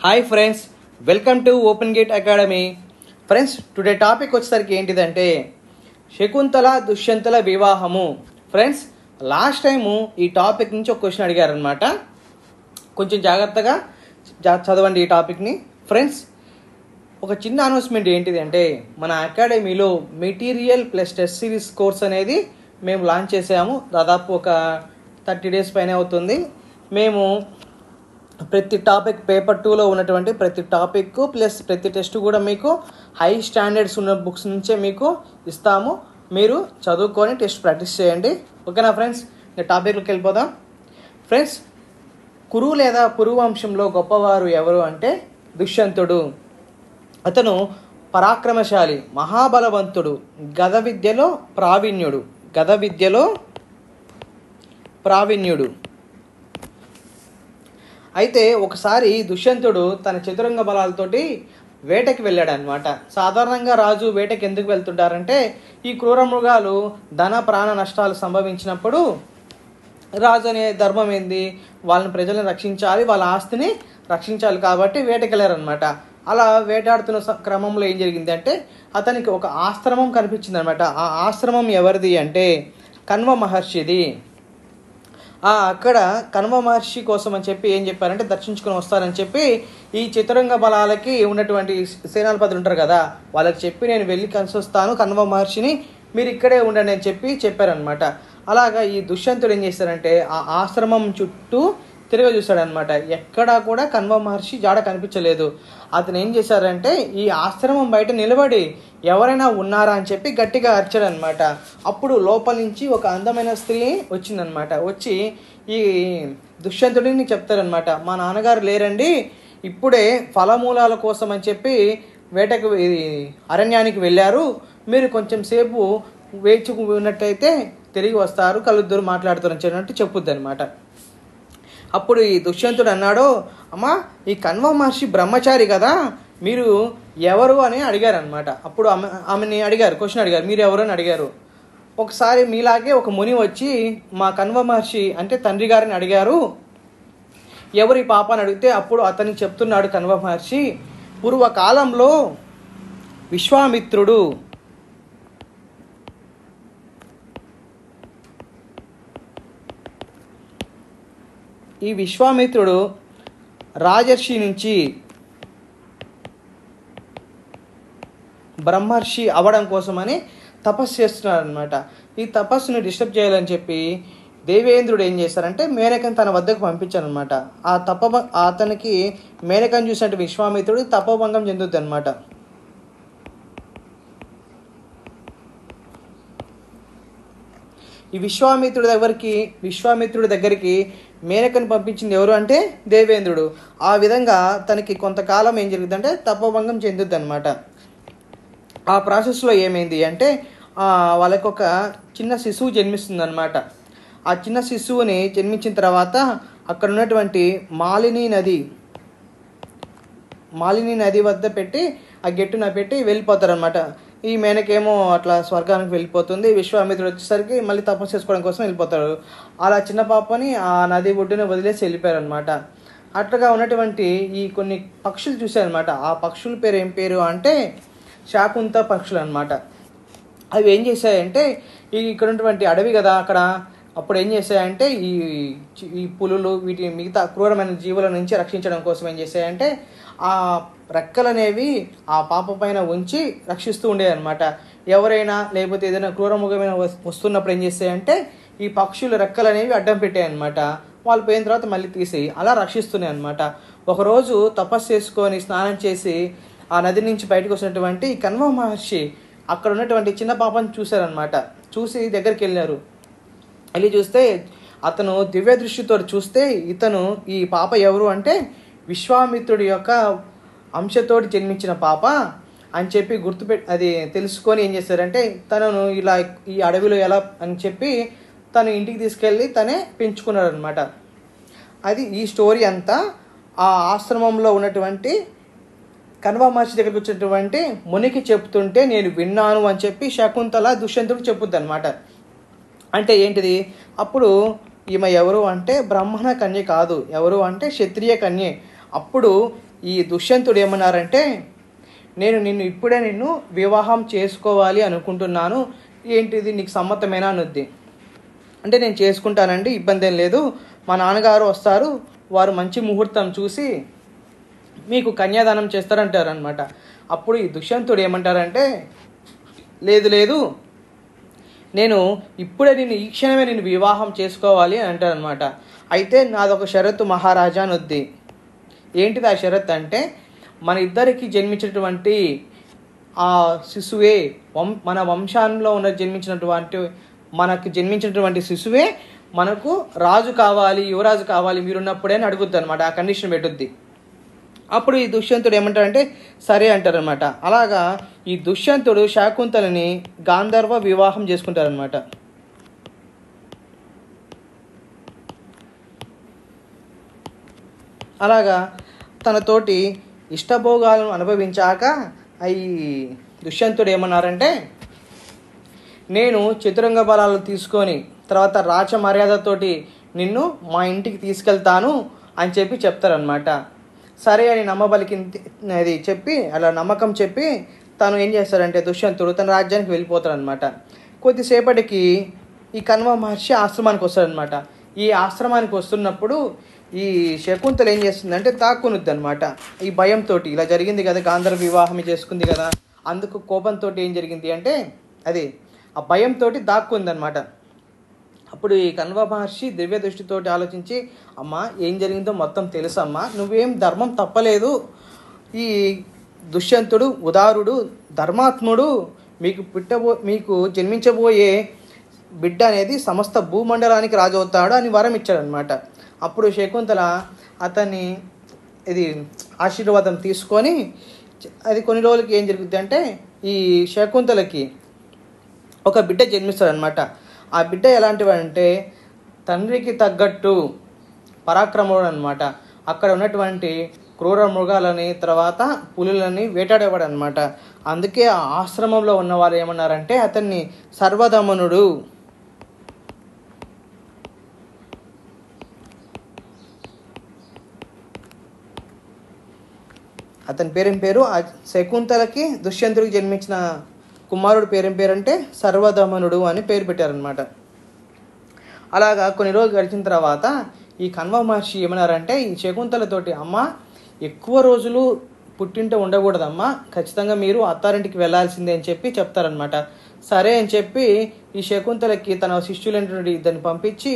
Hi friends, welcome to open gate academy. Friends, today topic వచ్చేసరికి ఏంటిదంటే శకుంతల దుష్యంతుల వివాహము. Friends, last time ఈ topic నుంచి ఒక క్వశ్చన్ అడిగారనమాట. కొంచెం జాగ్రత్తగా చదవండి ఈ టాపిక్ని. ఫ్రెండ్స్, ఒక చిన్న అనౌన్స్మెంట్ ఏంటిది అంటే మన అకాడమీలో material plus test series course అనేది మేము లాంచ్ చేసాము. దాదాపు ఒక 30 days పైన అవుతుంది. మేము ప్రతి టాపిక్ పేపర్ 2లో ఉన్నటువంటి ప్రతి టాపిక్ ప్లస్ ప్రతి టెస్ట్ కూడా మీకు హై స్టాండర్డ్స్ ఉన్న బుక్స్ నుంచే మీకు ఇస్తాము. మీరు చదువుకొని టెస్ట్ ప్రాక్టీస్ చేయండి. ఓకేనా ఫ్రెండ్స్? ఈ టాపిక్లోకి వెళ్ళిపోదాం. ఫ్రెండ్స్, కురు లేదా పురు వంశంలో గొప్పవారు ఎవరు అంటే దుష్యంతుడు. అతను పరాక్రమశాలి, మహాబలవంతుడు, గద విద్యలో ప్రావీణ్యుడు. అయితే ఒకసారి దుష్యంతుడు తన చతురంగ బలాలతోటి వేటకి వెళ్ళాడు అనమాట. సాధారణంగా రాజు వేటకి ఎందుకు వెళ్తుంటారంటే ఈ క్రూర మృగాలు ధన ప్రాణ నష్టాలు సంభవించినప్పుడు రాజు అనే ధర్మం ఏంది, వాళ్ళని ప్రజలను రక్షించాలి, వాళ్ళ ఆస్తిని రక్షించాలి కాబట్టి వేటకి వెళ్ళారనమాట. అలా వేటాడుతున్న క్రమంలో ఏం జరిగింది అంటే అతనికి ఒక ఆశ్రమం కనిపించింది అనమాట. ఆ ఆశ్రమం ఎవరిది అంటే కణ్వ మహర్షిది. అక్కడ కణ్వ మహర్షి కోసం అని చెప్పి ఏం చెప్పారంటే దర్శించుకొని వస్తారని చెప్పి ఈ చతురంగ బలాలకి ఉన్నటువంటి సేనాధిపతులు ఉంటారు కదా, వాళ్ళకి చెప్పి నేను వెళ్ళి కలిసి వస్తాను కణ్వ మహర్షిని, మీరు ఇక్కడే ఉండండి అని చెప్పారనమాట. అలాగా ఈ దుష్యంతుడు ఏం చేశారంటే ఆ ఆశ్రమం చుట్టూ తిరిగి చూశాడనమాట. ఎక్కడా కూడా కణ్వ మహర్షి జాడ కనిపించలేదు. అతను ఏం చేశారంటే ఈ ఆశ్రమం బయట నిలబడి ఎవరైనా ఉన్నారా అని చెప్పి గట్టిగా అరిచాడనమాట. అప్పుడు లోపల నుంచి ఒక అందమైన స్త్రీ వచ్చిందనమాట. వచ్చి ఈ దుష్యంతుడిని చెప్తారనమాట, మా నాన్నగారు లేరండి, ఇప్పుడే ఫలమూలాల కోసం అని చెప్పి వేటకు అరణ్యానికి వెళ్ళారు, మీరు కొంచెం సేపు వేచి ఉన్నట్టయితే తిరిగి వస్తారు, కలుద్దరు మాట్లాడుతున్నట్టు చెప్పుద్ది అనమాట. అప్పుడు ఈ దుష్యంతుడు అన్నాడు, అమ్మా ఈ కణ్వ మహర్షి బ్రహ్మచారి కదా, మీరు ఎవరు అని అడిగారనమాట. అప్పుడు ఆమెని క్వశ్చన్ అడిగారు, మీరు ఎవరు అని అడిగారు. ఒకసారి మీలాగే ఒక ముని వచ్చి మా కణ్వ మహర్షి అంటే తండ్రి గారిని అడిగారు, ఎవరి పాప అని అడిగితే అప్పుడు అతనికి చెప్తున్నాడు కణ్వ మహర్షి, పూర్వకాలంలో విశ్వామిత్రుడు రాజర్షి నుంచి బ్రహ్మర్షి అవ్వడం కోసమని తపస్సు చేస్తున్నాడు అనమాట. ఈ తపస్సును డిస్టర్బ్ చేయాలని చెప్పి దేవేంద్రుడు ఏం చేశారంటే మేనకని తన వద్దకు పంపించారనమాట. అతనికి మేనకని చూసినట్టు విశ్వామిత్రుడు తపోభంగం చెందుద్ది అనమాట. ఈ విశ్వామిత్రుడి దగ్గరికి మేనకని పంపించింది ఎవరు అంటే దేవేంద్రుడు. ఆ విధంగా తనకి కొంతకాలం ఏం జరుగుతుందంటే తపోభంగం చెందుద్ది అనమాట. ఆ ప్రాసెస్లో ఏమైంది అంటే వాళ్ళకి ఒక చిన్న శిశువు జన్మిస్తుంది అనమాట. ఆ చిన్న శిశువుని జన్మించిన తర్వాత అక్కడ ఉన్నటువంటి మాలిని నది వద్ద పెట్టి ఆ గెట్టున పెట్టి వెళ్ళిపోతారనమాట. ఈ మేనకేమో అట్లా స్వర్గానికి వెళ్ళిపోతుంది. విశ్వామిత్రుడు వచ్చేసరికి మళ్ళీ తపస్సు చేసుకోవడం కోసం వెళ్ళిపోతాడు. అలా చిన్న పాపని ఆ నది ఒడ్డున వదిలేసి వెళ్ళిపోయారు అనమాట. అట్లా ఉన్నటువంటి ఈ కొన్ని పక్షులు చూశారనమాట. ఆ పక్షుల పేరు ఏం పేరు అంటే శాకుంత పక్షులు అనమాట. అవి ఏం చేశాయంటే ఇక్కడ ఉన్నటువంటి అడవి కదా, అక్కడ అప్పుడు ఏం చేశాయంటే ఈ పులులు వీటి మిగతా క్రూరమైన జీవుల నుంచి రక్షించడం కోసం ఏం చేశాయంటే ఆ రెక్కలనేవి ఆ పాప పైన ఉంచి రక్షిస్తూ ఉండేవి అనమాట. ఎవరైనా లేకపోతే ఏదైనా క్రూరముఖమైన వస్తున్నప్పుడు ఏం చేస్తాయంటే ఈ పక్షుల రెక్కలు అనేవి అడ్డం పెట్టాయన్నమాట. వాళ్ళు పోయిన తర్వాత మళ్ళీ తీసి అలా రక్షిస్తున్నాయి అనమాట. ఒకరోజు తపస్సు చేసుకొని స్నానం చేసి ఆ నది నుంచి బయటకు వచ్చినటువంటి ఈ కణ్వ మహర్షి అక్కడ ఉన్నటువంటి చిన్న పాపను చూశారనమాట. చూసి దగ్గరికి వెళ్ళి చూస్తే అతను దివ్య దృష్టితో చూస్తే ఇతను ఈ పాప ఎవరు అంటే విశ్వామిత్రుడి యొక్క అంశతోటి జన్మించిన పాప అని చెప్పి అది తెలుసుకొని ఏం చేశారంటే తనను ఇలా ఈ అడవిలో ఎలా అని చెప్పి తను ఇంటికి తీసుకెళ్ళి తనే పెంచుకున్నాడు అనమాట. అది ఈ స్టోరీ అంతా ఆ ఆశ్రమంలో ఉన్నటువంటి కణ్వ మహర్షి దగ్గరికి వచ్చినటువంటి మునికి చెప్తుంటే నేను విన్నాను అని చెప్పి శకుంతల దుష్యంతుడు చెప్పుద్ది అనమాట. అంటే ఏంటిది, అప్పుడు ఈమె ఎవరు అంటే బ్రాహ్మణ కన్య కాదు, ఎవరు అంటే క్షత్రియ కన్యే. అప్పుడు ఈ దుష్యంతుడు ఏమన్నారంటే, నేను నిన్ను వివాహం చేసుకోవాలి అనుకుంటున్నాను, ఏంటిది నీకు సమ్మతమేనా అనుద్ది. అంటే నేను చేసుకుంటానండి, ఇబ్బంది ఏం లేదు, మా నాన్నగారు వస్తారు, వారు మంచి ముహూర్తం చూసి మీకు కన్యాదానం చేస్తారంటారు అనమాట. అప్పుడు ఈ దుష్యంతుడు ఏమంటారంటే, లేదు లేదు, నేను ఇప్పుడే ఈ క్షణమే నేను వివాహం చేసుకోవాలి అని అంటారనమాట. అయితే నాదొక షరతు మహారాజా అని వద్ది. ఏంటిది ఆ షరత్ అంటే, మన ఇద్దరికి జన్మించినటువంటి ఆ శిశువే మన వంశాల్లో మనకు జన్మించినటువంటి శిశువే మనకు రాజు కావాలి, యువరాజు కావాలి మీరున్నప్పుడే అని అడుగుద్ది అనమాట. ఆ కండిషన్ పెట్టుద్ది. అప్పుడు ఈ దుష్యంతుడు ఏమంటారంటే సరే అంటారనమాట. అలాగా ఈ దుష్యంతుడు శాకుంతలని గాంధర్వ వివాహం చేసుకుంటారనమాట. అలాగా తనతోటి ఇష్టభోగాలను అనుభవించాక ఈ దుష్యంతుడు ఏమన్నారంటే, నేను చతురంగ బలాలు తీసుకొని తర్వాత రాచ మర్యాదతోటి నిన్ను మా ఇంటికి తీసుకెళ్తాను అని చెప్పి చెప్తారనమాట. సరే అని నమ్మబలికి అది చెప్పి, అలా నమ్మకం చెప్పి తను ఏం చేస్తాడంటే దుష్యంతుడు తన రాజ్యానికి వెళ్ళిపోతాడనమాట. కొద్దిసేపటికి ఈ కణ్వ మహర్షి ఆశ్రమానికి వస్తాడనమాట. ఈ ఆశ్రమానికి వస్తున్నప్పుడు ఈ శకుంతల ఏం చేస్తుందంటే దాక్కునుద్ది అనమాట. ఈ భయంతో, ఇలా జరిగింది కదా, గాంధర్వ వివాహం చేసుకుంది కదా, అందుకు కోపంతో ఏం జరిగింది అంటే అది ఆ భయంతో దాక్కుందనమాట. అప్పుడు ఈ కణ్వ మహర్షి దివ్య దృష్టితోటి ఆలోచించి, అమ్మా ఏం జరిగిందో మొత్తం తెలుసమ్మా, నువ్వేం ధర్మం తప్పలేదు, ఈ దుష్యంతుడు ఉదారుడు ధర్మాత్ముడు, మీకు జన్మించబోయే బిడ్డ అనేది సమస్త భూమండలానికి రాజు అవుతాడు అని వరం ఇచ్చాడనమాట. అప్పుడు శకుంతల అతన్ని ఇది ఆశీర్వాదం తీసుకొని అది కొన్ని రోజులకి ఏం జరుగుద్ది అంటే ఈ శకుంతలకి ఒక బిడ్డ జన్మిస్తాడనమాట. ఆ బిడ్డ ఎలాంటివంటే తండ్రికి తగ్గట్టు పరాక్రముడు అనమాట. అక్కడ ఉన్నటువంటి క్రూర మృగాలని తర్వాత పులులని వేటాడేవాడు అనమాట. అందుకే ఆ ఆశ్రమంలో ఉన్న వాళ్ళు ఏమన్నారంటే అతన్ని సర్వదమనుడు. అతని పేరు ఆ శకుంతలకి దుష్యంతుడికి జన్మించిన కుమారుడు పేరు అంటే సర్వదమనుడు అని పేరు పెట్టారనమాట. అలాగా కొన్ని రోజులు గడిచిన తర్వాత ఈ కణ్వ మహర్షి ఏమన్నారంటే ఈ శకుంతలతోటి, అమ్మ ఎక్కువ రోజులు పుట్టింట ఉండకూడదమ్మా, ఖచ్చితంగా మీరు అత్తారింటికి వెళ్ళాల్సిందే అని చెప్పి చెప్తారనమాట. సరే అని చెప్పి ఈ శకుంతలకి తన శిష్యులైనటువంటి ఇద్దరిని పంపించి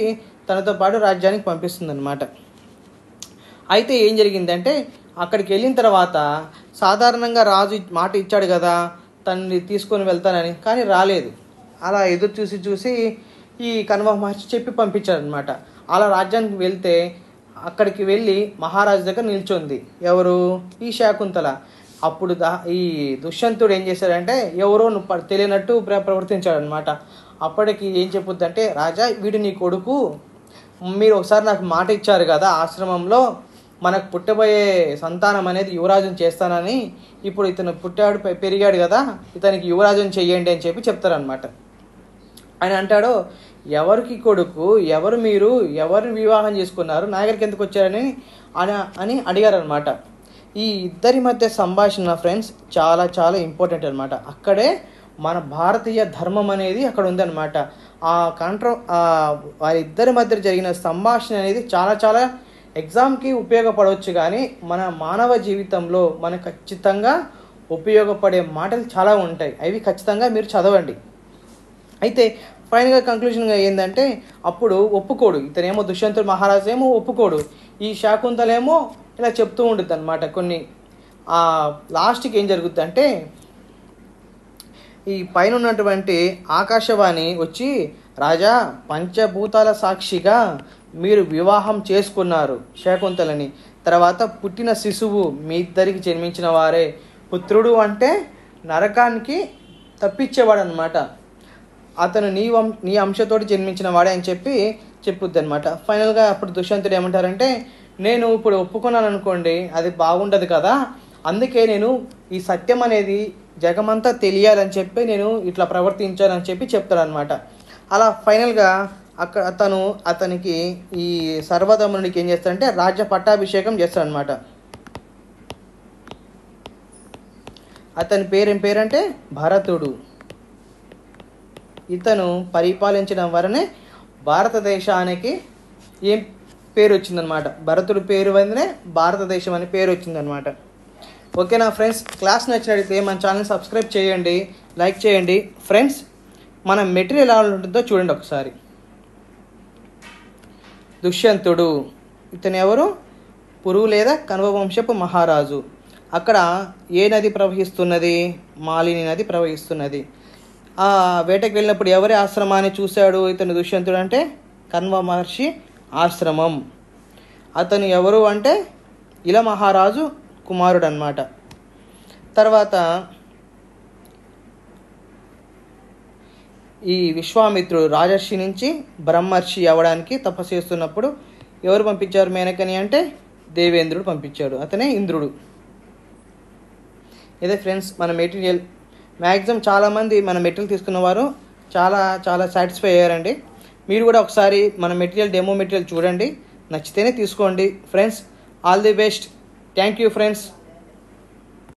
తనతో పాటు రాజ్యానికి పంపిస్తుందన్నమాట. అయితే ఏం జరిగిందంటే అక్కడికి వెళ్ళిన తర్వాత సాధారణంగా రాజు మాట ఇచ్చాడు కదా తనని తీసుకొని వెళ్తానని, కానీ రాలేదు. అలా ఎదురు చూసి ఈ కణ్వ మహర్షి చెప్పి పంపించాడనమాట. అలా రాజ్యానికి వెళ్తే అక్కడికి వెళ్ళి మహారాజు దగ్గర నిల్చుంది ఎవరు, ఈ శాకుంతల. అప్పుడు ఈ దుష్యంతుడు ఏం చేశాడంటే ఎవరో తెలియనట్టు ప్రవర్తించాడనమాట. అప్పటికి ఏం చెప్పుద్దంటే, రాజా వీడు నీ కొడుకు, మీరు ఒకసారి నాకు మాట ఇచ్చారు కదా ఆశ్రమంలో మనకు పుట్టబోయే సంతానం అనేది యువరాజుని చేస్తానని, ఇప్పుడు ఇతను పుట్టాడు పెరిగాడు కదా ఇతనికి యువరాజుని చెయ్యండి అని చెప్పి చెప్తారనమాట. ఆయన అంటాడు, ఎవరికి కొడుకు, ఎవరు మీరు, ఎవరిని వివాహం చేసుకున్నారు, నా దగ్గరికి ఎందుకు వచ్చారని అని అడిగారనమాట. ఈ ఇద్దరి మధ్య సంభాషణ ఫ్రెండ్స్ చాలా చాలా ఇంపార్టెంట్ అనమాట. అక్కడే మన భారతీయ ధర్మం అనేది అక్కడ ఉందన్నమాట. వారిద్దరి మధ్య జరిగిన సంభాషణ అనేది చాలా చాలా ఎగ్జామ్కి ఉపయోగపడవచ్చు, కానీ మన మానవ జీవితంలో మనకు ఖచ్చితంగా ఉపయోగపడే మాటలు చాలా ఉంటాయి. అవి ఖచ్చితంగా మీరు చదవండి. అయితే ఫైనల్గా కంక్లూజన్గా ఏంటంటే అప్పుడు ఒప్పుకోడు, ఇతనేమో దుష్యంతుడు మహారాజు ఏమో ఒప్పుకోడు, ఈ శాకుంతలేమో ఇలా చెప్తూ ఉంటుంది అనమాట కొన్ని. లాస్ట్కి ఏం జరుగుద్ది అంటే ఈ పైన ఉన్నటువంటి ఆకాశవాణి వచ్చి, రాజా పంచభూతాల సాక్షిగా మీరు వివాహం చేసుకున్నారు శాకుంతలని, తర్వాత పుట్టిన శిశువు మీ ఇద్దరికి జన్మించిన వారే, పుత్రుడు అంటే నరకానికి తప్పించేవాడు అనమాట, అతను నీ అంశతోటి జన్మించిన వాడే అని చెప్పి చెప్పుద్ది అనమాట. ఫైనల్గా అప్పుడు దుష్యంతుడు ఏమంటారంటే, నేను ఇప్పుడు ఒప్పుకున్నాను అనుకోండి అది బాగుండదు కదా, అందుకే నేను ఈ సత్యం అనేది జగమంతా తెలియాలని చెప్పి నేను ఇట్లా ప్రవర్తించాలని చెప్పి చెప్తాడనమాట. అలా ఫైనల్గా అతనికి ఈ సర్వదమనుడికి ఏం చేస్తాడంటే రాజ్య పట్టాభిషేకం చేస్తాడనమాట. అతని పేరేం పేరంటే భరతుడు. ఇతను పరిపాలించడం వలనే భారతదేశానికి ఏం పేరు వచ్చిందనమాట. భరతుడు పేరు వల్లనే భారతదేశం అని పేరు వచ్చిందనమాట. ఓకేనా ఫ్రెండ్స్, క్లాస్ నచ్చినట్లయితే మన ఛానల్ సబ్స్క్రైబ్ చేయండి, లైక్ చేయండి. ఫ్రెండ్స్, మన మెటీరియల్ ఎలా ఉంటుందో చూడండి ఒకసారి. దుష్యంతుడు ఇతను ఎవరు? పురుగు లేదా కణవ వంశపు మహారాజు. అక్కడ ఏ నది ప్రవహిస్తున్నది? మాలిని నది ప్రవహిస్తున్నది. ఆ వేటకి వెళ్ళినప్పుడు ఎవరి ఆశ్రమాన్ని చూశాడు ఇతను దుష్యంతుడు అంటే? కణవ మహర్షి ఆశ్రమం. అతను ఎవరు అంటే ఇల మహారాజు కుమారుడు అన్నమాట. తర్వాత ఈ విశ్వామిత్రుడు రాజర్షి నుంచి బ్రహ్మర్షి అవ్వడానికి తపస్సు చేస్తున్నప్పుడు ఎవరు పంపించారు మేనకని అంటే? దేవేంద్రుడు పంపించాడు, అతనే ఇంద్రుడు. ఇదే ఫ్రెండ్స్ మన మెటీరియల్. మ్యాక్సిమం చాలామంది మన మెటీరియల్ తీసుకున్న వారు చాలా సాటిస్ఫై అయ్యారండి. మీరు కూడా ఒకసారి మన మెటీరియల్ డెమో మెటీరియల్ చూడండి, నచ్చితేనే తీసుకోండి friends. All the best. Thank you friends.